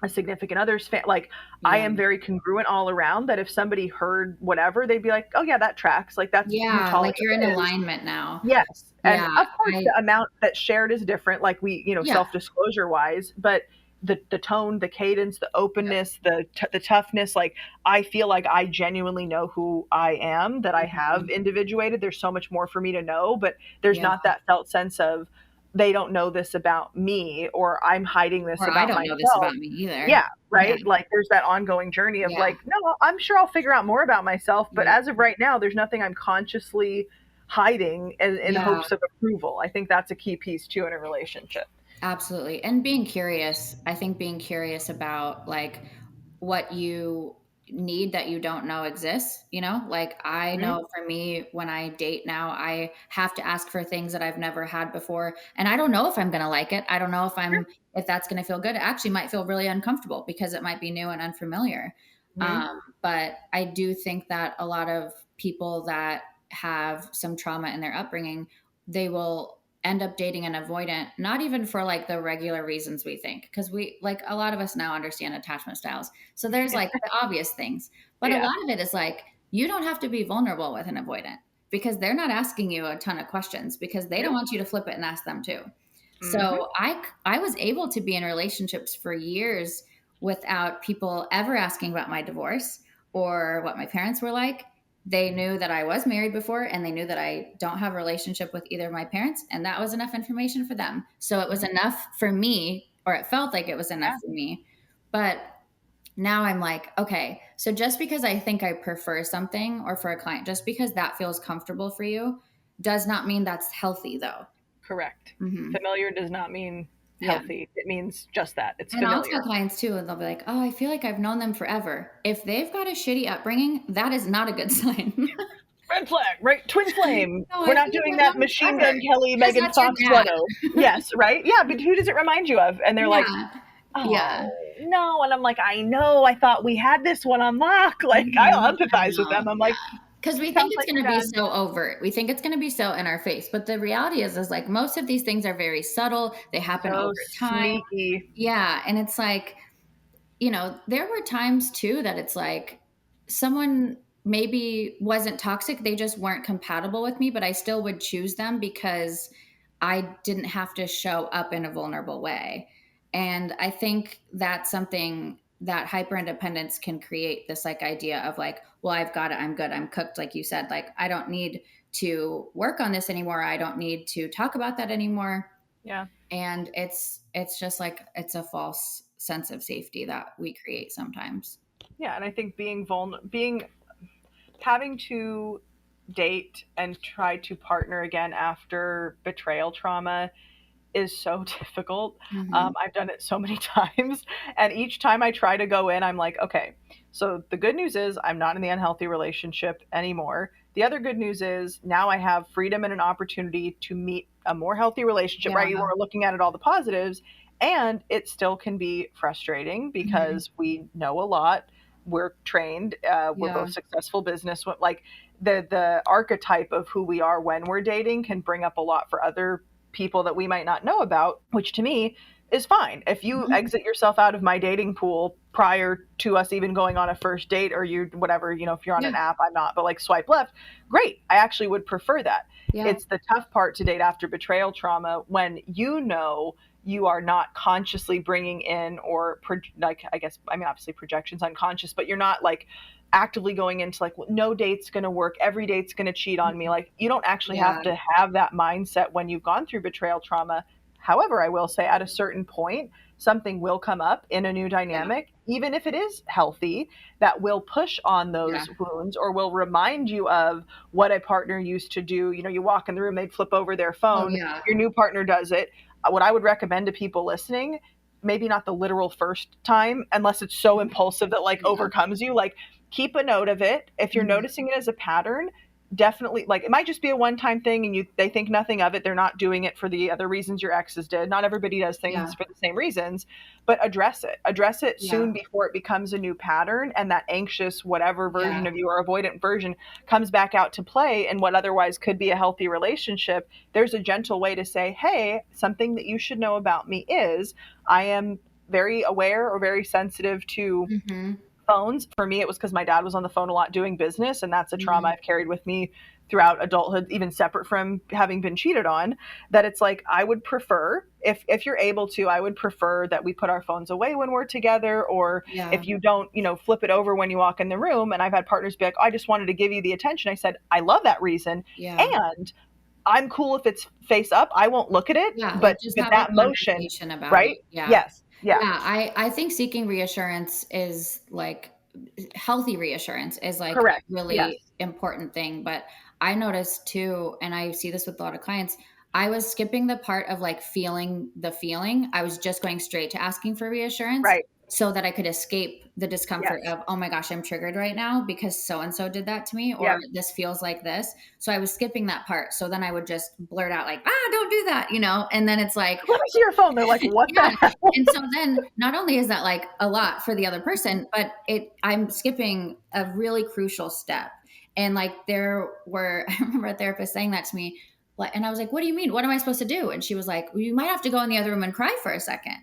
a significant other's like I am very congruent all around, that if somebody heard whatever, they'd be like, oh yeah, that tracks. Like that's like you're in alignment now. Yes. And of course the amount that's shared is different, like we, self-disclosure wise, but the tone, the cadence, the openness, the toughness, like I feel like I genuinely know who I am, that I have individuated. There's so much more for me to know, but there's not that felt sense of they don't know this about me, or I'm hiding this about myself. I don't know this about me either. Yeah, right? Yeah. Like there's that ongoing journey of like, no, I'm sure I'll figure out more about myself, but as of right now, there's nothing I'm consciously hiding in hopes of approval. I think that's a key piece too in a relationship. Absolutely. And being curious, I think being curious about like what you need that you don't know exists, like I know for me, when I date now, I have to ask for things that I've never had before. And I don't know if I'm going to like it. I don't know if that's going to feel good. It actually might feel really uncomfortable because it might be new and unfamiliar. But I do think that a lot of people that have some trauma in their upbringing, they will end up dating an avoidant, not even for like the regular reasons we think, because we, like, a lot of us now understand attachment styles. So there's like the obvious things, but a lot of it is like, you don't have to be vulnerable with an avoidant because they're not asking you a ton of questions because they don't want you to flip it and ask them too. So I was able to be in relationships for years without people ever asking about my divorce or what my parents were like. They knew that I was married before, and they knew that I don't have a relationship with either of my parents. And that was enough information for them. So it was enough for me, or it felt like it was enough for me. But now I'm like, okay, so just because I think I prefer something, or for a client, just because that feels comfortable for you does not mean that's healthy though. Correct. Familiar does not mean healthy. It means just that. It's familiar. And I'll tell clients too, and they'll be like, oh, I feel like I've known them forever. If they've got a shitty upbringing, that is not a good sign. Red flag, right? Twin flame. No, we're not doing that Machine Gun Kelly, Megan Fox photo. Yes, right? Yeah, but who does it remind you of? And they're like, oh, no. And I'm like, I know. I thought we had this one on lock. Like, I'll empathize with them. I'm like, because we think it's going to be so overt. We think it's going to be so in our face. But the reality is like most of these things are very subtle. They happen over time. Sneaky. Yeah. And it's like, there were times too that it's like someone maybe wasn't toxic. They just weren't compatible with me, but I still would choose them because I didn't have to show up in a vulnerable way. And I think that's something that hyper independence can create, this like idea of like, well, I've got it. I'm good. I'm cooked. Like you said, like, I don't need to work on this anymore. I don't need to talk about that anymore. Yeah. And it's just like, it's a false sense of safety that we create sometimes. Yeah. And I think having to date and try to partner again after betrayal trauma is so difficult. I've done it so many times, and each time I try to go in, I'm like, okay, so the good news is I'm not in the unhealthy relationship anymore. The other good news is now I have freedom and an opportunity to meet a more healthy relationship, right? You were looking at it, all the positives, and it still can be frustrating because we know a lot. We're trained. We're both successful business. Like the archetype of who we are when we're dating can bring up a lot for other people that we might not know about, which to me is fine. If you exit yourself out of my dating pool prior to us even going on a first date, or you whatever, if you're on an app, I'm not, but like swipe left, great. I actually would prefer that. It's the tough part to date after betrayal trauma when you are not consciously bringing in or obviously projection's unconscious, but you're not like actively going into like, no date's going to work. Every date's going to cheat on me. Like you don't actually have to have that mindset when you've gone through betrayal trauma. However, I will say at a certain point, something will come up in a new dynamic, even if it is healthy, that will push on those wounds or will remind you of what a partner used to do. You know, you walk in the room, they'd flip over their phone. Your new partner does it. What I would recommend to people listening, maybe not the literal first time, unless it's so impulsive that like overcomes you, like keep a note of it. If you're noticing it as a pattern, definitely, like, it might just be a one-time thing and they think nothing of it. They're not doing it for the other reasons your exes did. Not everybody does things for the same reasons, but address it soon before it becomes a new pattern and that anxious whatever version of you or avoidant version comes back out to play in what otherwise could be a healthy relationship. There's a gentle way to say, hey, something that you should know about me is I am very aware or very sensitive to phones. For me, it was because my dad was on the phone a lot doing business, and that's a trauma I've carried with me throughout adulthood, even separate from having been cheated on. That it's like, I would prefer, if you're able to, I would prefer that we put our phones away when we're together, or if you don't, you know, flip it over when you walk in the room. And I've had partners be like, oh, I just wanted to give you the attention. I said, I love that reason. And I'm cool if it's face up. I won't look at it, but just with have that a motion, conversation about right? it. Yes. I think seeking reassurance is like healthy reassurance is like a really important thing. But I noticed too, and I see this with a lot of clients, I was skipping the part of like feeling the feeling. I was just going straight to asking for reassurance so that I could escape the discomfort of, oh my gosh, I'm triggered right now because so-and-so did that to me, or this feels like this. So I was skipping that part. So then I would just blurt out like, don't do that, you know? And then it's like, let me see your phone. They're like, what the hell? And so then not only is that like a lot for the other person, but I'm skipping a really crucial step. And like I remember a therapist saying that to me, and I was like, what do you mean? What am I supposed to do? And she was like, well, you might have to go in the other room and cry for a second.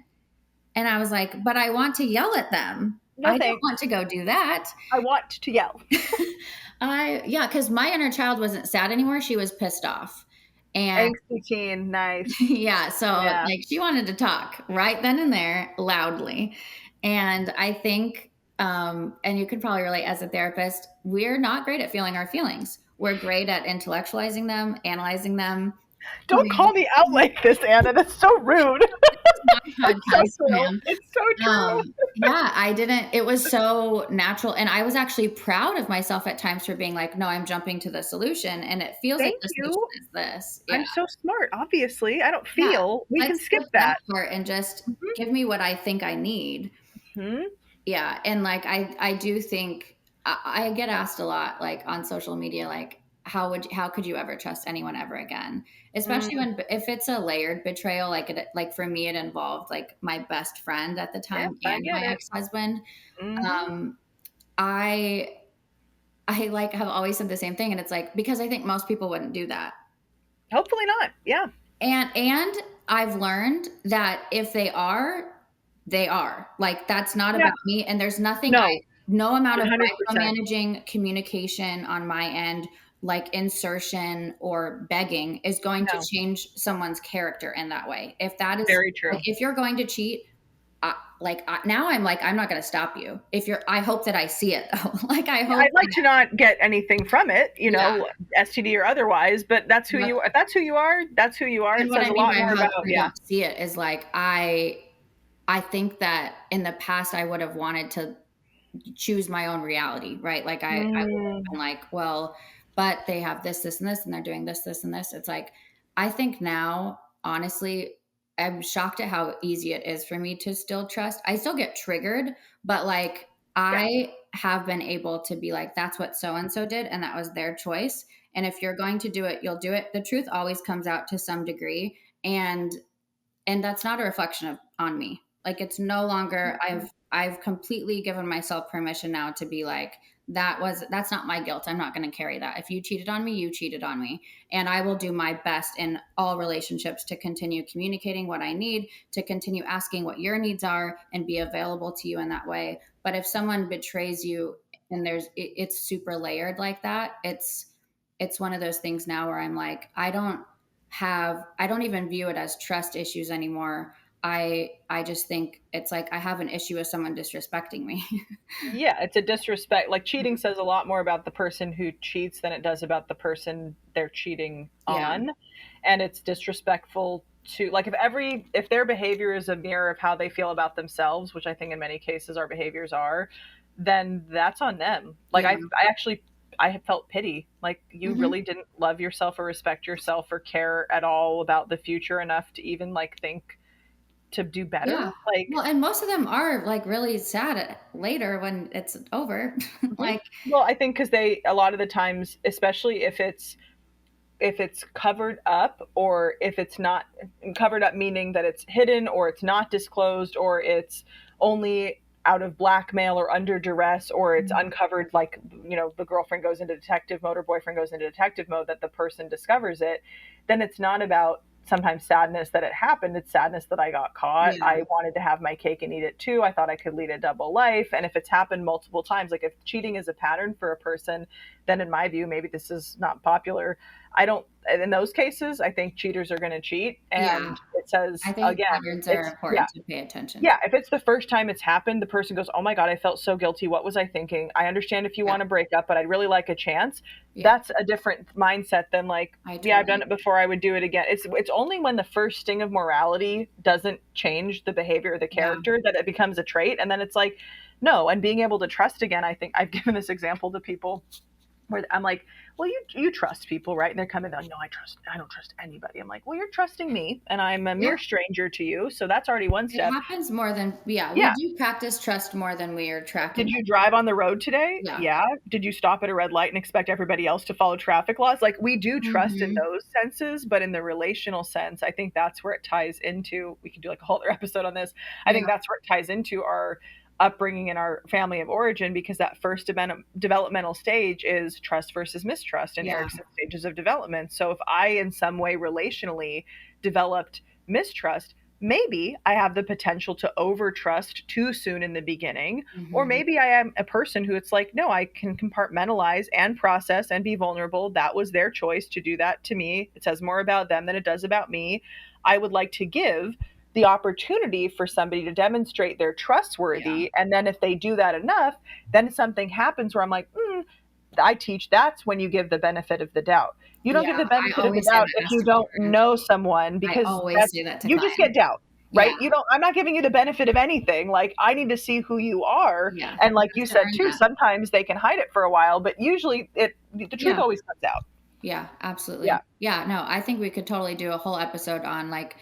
And I was like, but I want to yell at them. I don't want to go do that. I want to yell. Because my inner child wasn't sad anymore. She was pissed off. And angsty teen, nice. Like she wanted to talk right then and there loudly. And I think, and you could probably relate as a therapist, we're not great at feeling our feelings. We're great at intellectualizing them, analyzing them. Don't call me out like this, Anna. That's so rude. It's so true. I didn't. It was so natural. And I was actually proud of myself at times for being like, no, I'm jumping to the solution. And it feels like the solution is this. I'm so smart. Obviously, I don't feel. We can skip that part and just give me what I think I need. Yeah. And like, I do think I get asked a lot, like on social media, like, how could you ever trust anyone ever again? Especially if it's a layered betrayal, like for me, it involved like my best friend at the time and my ex-husband. I like have always said the same thing. And it's like, because I think most people wouldn't do that. Hopefully not. Yeah. And I've learned that if they are like, that's not about me. And there's nothing, no amount 100%. Of micromanaging communication on my end, like insertion or begging, is going to change someone's character in that way. If that is very true, like, if you're going to cheat, now I'm like, I'm not going to stop you. I hope that I see it though. Like I'd like to not get anything from it, you know, STD or otherwise, but that's who you are. That's who you are. That's who you are. And it says a lot more about, see it is like, I think that in the past I would have wanted to choose my own reality, right? Like I would have been like, well, but they have this, and this, and they're doing this, and this. It's like, I think now, honestly, I'm shocked at how easy it is for me to still trust. I still get triggered, but like I have been able to be like, that's what so-and-so did. And that was their choice. And if you're going to do it, you'll do it. The truth always comes out to some degree. And that's not a reflection on me. Like it's no longer, I've completely given myself permission now to be like, that's not my guilt. I'm not going to carry that. If you cheated on me, you cheated on me. And I will do my best in all relationships to continue communicating what I need, to continue asking what your needs are and be available to you in that way. But if someone betrays you and it's super layered like that, it's one of those things now where I'm like, I don't even view it as trust issues anymore. I just think it's like I have an issue with someone disrespecting me. Yeah, it's a disrespect. Like cheating says a lot more about the person who cheats than it does about the person they're cheating on. And it's disrespectful to, like, if their behavior is a mirror of how they feel about themselves, which I think in many cases our behaviors are, then that's on them. Like, Yeah. I have felt pity. Like, you really didn't love yourself or respect yourself or care at all about the future enough to even like think to do better. Yeah. Like, Well, and most of them are like really sad later when it's over. mhm. Like, Well, I think because a lot of the times, especially if it's covered up, or if it's not covered up, meaning that it's hidden or it's not disclosed or it's only out of blackmail or under duress, or it's uncovered, like, the girlfriend goes into detective mode or boyfriend goes into detective mode, that the person discovers it, then it's not about sometimes sadness that it happened. It's sadness that I got caught. yeah. I wanted to have my cake and eat it too. I thought I could lead a double life. And if it's happened multiple times, like if cheating is a pattern for a person, then in my view, maybe this is not popular. I don't, in those cases, I think cheaters are going to cheat. And it says, I think again, patterns are important to pay attention. yeah, if it's the first time it's happened, the person goes, "Oh my God, I felt so guilty. What was I thinking? I understand if you want to break up, but I'd really like a chance." That's a different mindset than like, yeah, I've done it before, I would do it again. It's only when the first sting of morality doesn't change the behavior of the character that it becomes a trait. And then it's like, no. And being able to trust again, I think I've given this example to people where I'm like, well, you trust people, right? And they're coming, no, I don't trust anybody. I'm like, well, you're trusting me, and I'm a mere stranger to you, so that's already one step. It happens more than, we do practice trust more than we are tracking. Did you drive on the road today? Yeah. Did you stop at a red light and expect everybody else to follow traffic laws? Like, we do trust in those senses, but in the relational sense, I think that's where it ties into, we could do like a whole other episode on this. I think that's where it ties into our upbringing and our family of origin, because that first developmental stage is trust versus mistrust in Erickson's stages of development. So if I in some way relationally developed mistrust, maybe I have the potential to overtrust too soon in the beginning, or maybe I am a person who it's like, no, I can compartmentalize and process and be vulnerable. That was their choice to do that to me. It says more about them than it does about me. I would like to give the opportunity for somebody to demonstrate they're trustworthy. And then if they do that enough, then something happens where I'm like, I teach that's when you give the benefit of the doubt. You don't give the benefit of the doubt if you don't know someone, because you just get doubt, right? I'm not giving you the benefit of anything. Like, I need to see who you are. And like you said too, sometimes they can hide it for a while, but usually the truth always comes out. Yeah, absolutely. Yeah, no, I think we could totally do a whole episode on like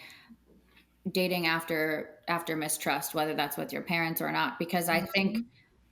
dating after mistrust, whether that's with your parents or not, because I think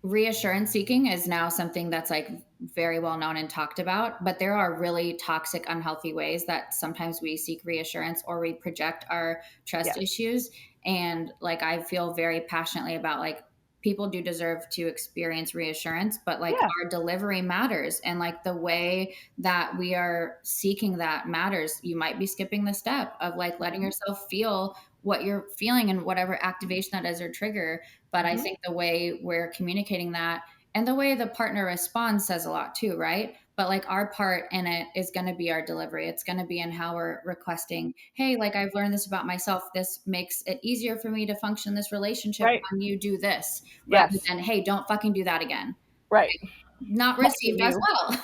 reassurance seeking is now something that's like very well known and talked about, but there are really toxic, unhealthy ways that sometimes we seek reassurance or we project our trust issues. And like, I feel very passionately about like, people do deserve to experience reassurance, but like our delivery matters. And like the way that we are seeking that matters. You might be skipping the step of like letting yourself feel what you're feeling and whatever activation that is or trigger. But I think the way we're communicating that and the way the partner responds says a lot too, right? But like our part in it is going to be our delivery. It's going to be in how we're requesting, hey, like I've learned this about myself. This makes it easier for me to function in this relationship when you do this. Rather than, hey, don't fucking do that again. Right. Not received as well.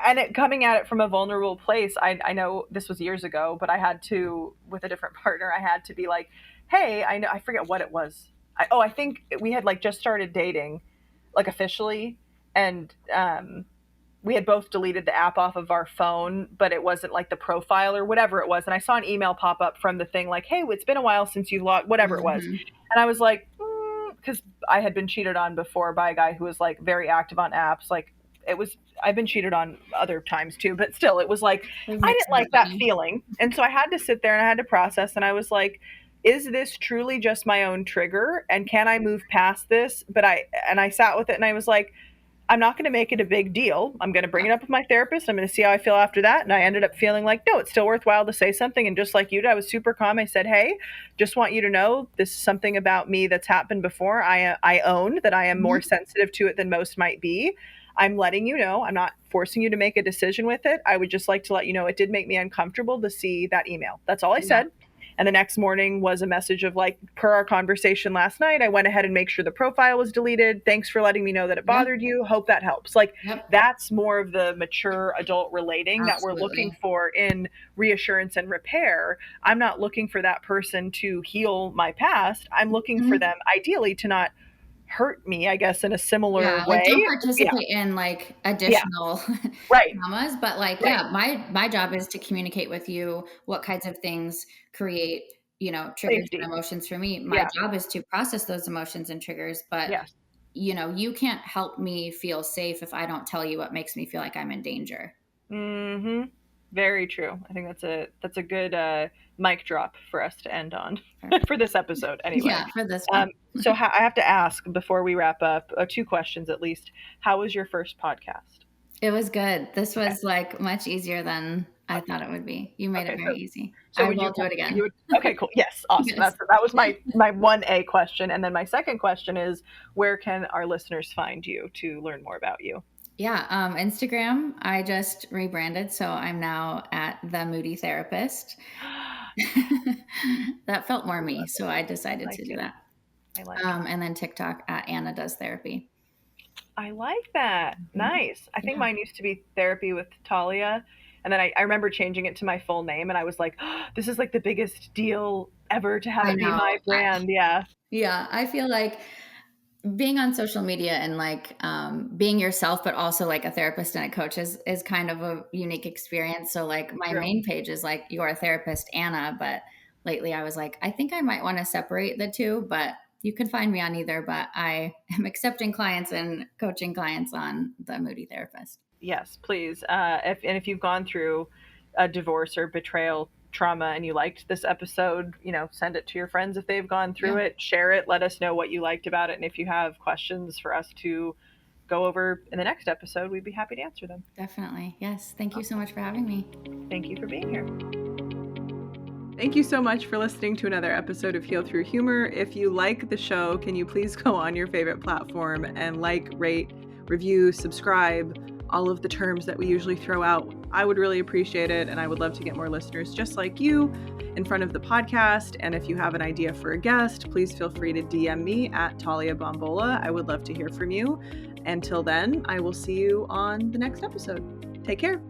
And it coming at it from a vulnerable place. I know this was years ago, but I had to, with a different partner, I had to be like, hey, I forget what it was. I think we had like just started dating, like officially, and we had both deleted the app off of our phone, but it wasn't like the profile or whatever it was. And I saw an email pop up from the thing like, hey, it's been a while since you logged, whatever it was. And I was like, because I had been cheated on before by a guy who was like very active on apps. Like I've been cheated on other times too, but still it was like, I didn't like that feeling. And so I had to sit there and I had to process. And I was like, is this truly just my own trigger? And can I move past this? But I sat with it and I was like, I'm not going to make it a big deal. I'm going to bring it up with my therapist. I'm going to see how I feel after that. And I ended up feeling like, no, it's still worthwhile to say something. And just like you did, I was super calm. I said, hey, just want you to know this is something about me that's happened before. I own that I am more sensitive to it than most might be. I'm letting you know. I'm not forcing you to make a decision with it. I would just like to let you know it did make me uncomfortable to see that email. That's all I said. And the next morning was a message of like, per our conversation last night, I went ahead and make sure the profile was deleted. Thanks for letting me know that it bothered you. Hope that helps. Like that's more of the mature adult relating that we're looking for in reassurance and repair. I'm not looking for that person to heal my past. I'm looking for them ideally to not hurt me, I guess, in a similar way. Like don't participate in like additional traumas, but like, my job is to communicate with you what kinds of things create, you know, triggers and emotions for me. My job is to process those emotions and triggers, but you know, you can't help me feel safe if I don't tell you what makes me feel like I'm in danger. Mm-hmm. Very true. I think that's a good mic drop for us to end on for this episode. Anyway, for this one. So I have to ask before we wrap up 2 questions at least. How was your first podcast? It was good. This was like much easier than I thought it would be. You made it very easy. So I will do it again. Okay, cool. Yes, awesome. Yes. That was my 1A question, and then my second question is, where can our listeners find you to learn more about you? Yeah, Instagram, I just rebranded, so I'm now at The Moody Therapist. That felt more me, so I decided to do that. I like it. And then TikTok at Anna Does Therapy. I like that. Nice. I think mine used to be Therapy with Talia, and then I remember changing it to my full name, and I was like, oh, this is like the biggest deal ever to have it be my brand. Yeah, I feel like being on social media and like being yourself, but also like a therapist and a coach is kind of a unique experience. So like my main page is like You're a Therapist, Anna. But lately I was like, I think I might want to separate the two, but you can find me on either. But I am accepting clients and coaching clients on The Moody Therapist. Yes, please. If you've gone through a divorce or betrayal trauma and you liked this episode, you know, send it to your friends if they've gone through it, share it, let us know what you liked about it. And if you have questions for us to go over in the next episode, we'd be happy to answer them. Definitely. Yes. Thank you so much for having me. Thank you for being here. Thank you so much for listening to another episode of Heal Through Humor. If you like the show, can you please go on your favorite platform and like, rate, review, subscribe, all of the terms that we usually throw out. I would really appreciate it, and I would love to get more listeners just like you in front of the podcast. And if you have an idea for a guest, please feel free to DM me at Talia Bombola. I would love to hear from you. Until then, I will see you on the next episode. Take care.